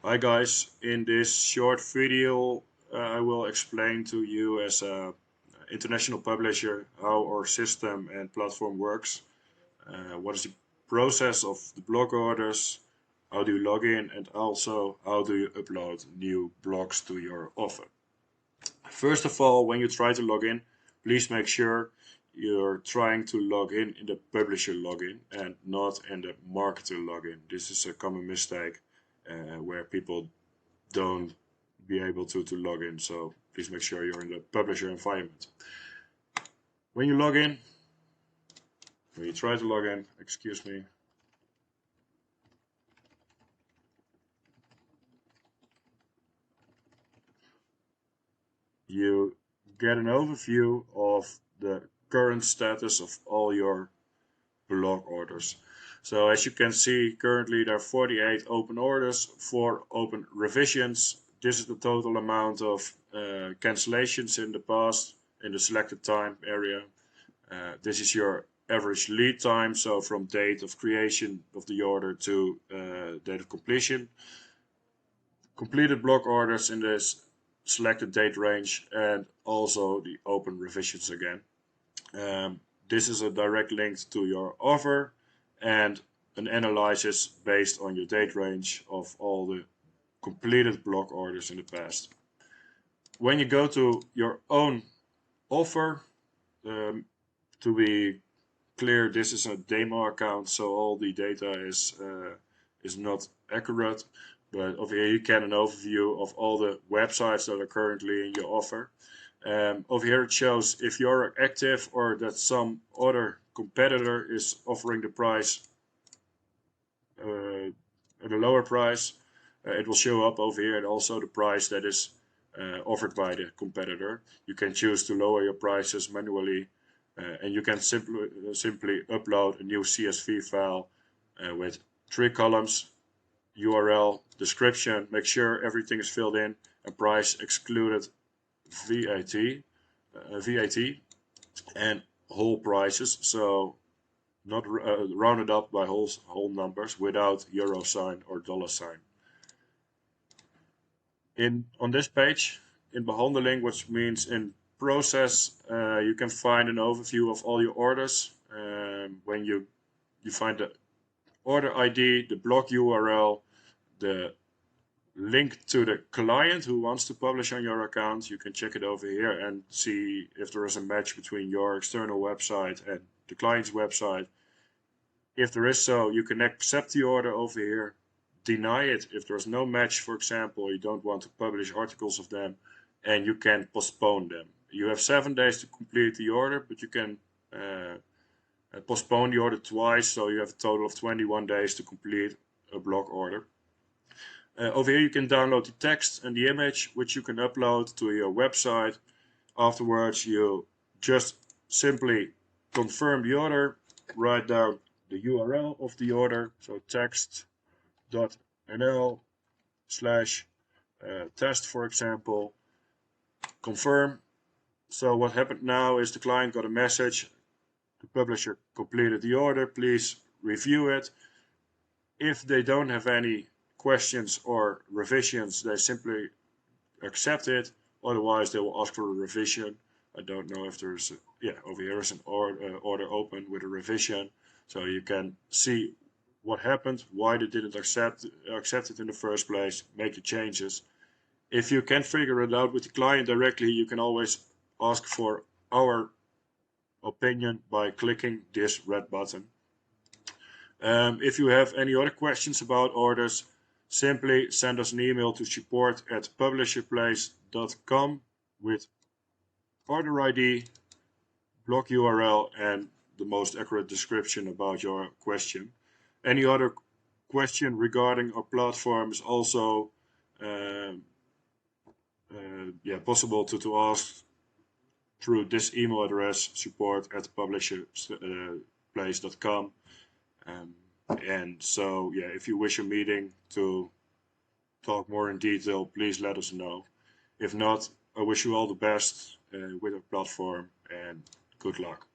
Hi guys, in this short video I will explain to you as a international publisher how our system and platform works, what is the process of the blog orders, how do you log in, and also how do you upload new blogs to your offer. First of all, when you try to log in, please make sure you're trying to log in the publisher login and not in the marketer login. This is a common mistake where people don't be able to log in, so please make sure you're in the publisher environment. When you log in, when you try to log in, excuse me, you get an overview of the current status of all your blog orders. So as you can see, currently there are 48 open orders, 4 open revisions. This is the total amount of cancellations in the past in the selected time area. This is your average lead time, so from date of creation of the order to date of completion. Completed blog orders in this selected date range, and also the open revisions again. This is a direct link to your offer and an analysis based on your date range of all the completed blog orders in the past. When you go to your own offer, to be clear, this is a demo account, so all the data is not accurate, but over here you get an overview of all the websites that are currently in your offer. Over here it shows if you're active or that some other competitor is offering the price at a lower price. It will show up over here, and also the price that is offered by the competitor. You can choose to lower your prices manually, and you can simply upload a new CSV file with 3 columns, URL, description, make sure everything is filled in, and price excluded VAT, and whole prices, so not rounded up by whole numbers without euro sign or dollar sign. On this page, in behandeling, which means in process, you can find an overview of all your orders. When you find the order ID, the blog URL, the link to the client who wants to publish on your account, you can check it over here and see if there is a match between your external website and the client's website. If there is so, you can accept the order over here, deny it if there's no match, for example, you don't want to publish articles of them, and you can postpone them. You have 7 days to complete the order, but you can postpone the order twice, so you have a total of 21 days to complete a blog order. Over here you can download the text and the image, which you can upload to your website. Afterwards you just simply confirm the order, write down the URL of the order, so text.nl/test, for example, confirm. So what happened now is the client got a message, the publisher completed the order, please review it. If they don't have any questions or revisions, they simply accept it, otherwise they will ask for a revision. I don't know if there's over here is an order open with a revision, so you can see what happened, why they didn't accept it in the first place, make the changes. If you can't figure it out with the client directly, you can always ask for our opinion by clicking this red button. If you have any other questions about orders, simply send us an email to support@publisherplace.com with order ID, blog URL, and the most accurate description about your question. Any other question regarding our platform is also possible to ask through this email address, support@publisherplace.com. And so if you wish a meeting to talk more in detail, please let us know. If not, I wish you all the best with our platform, and good luck.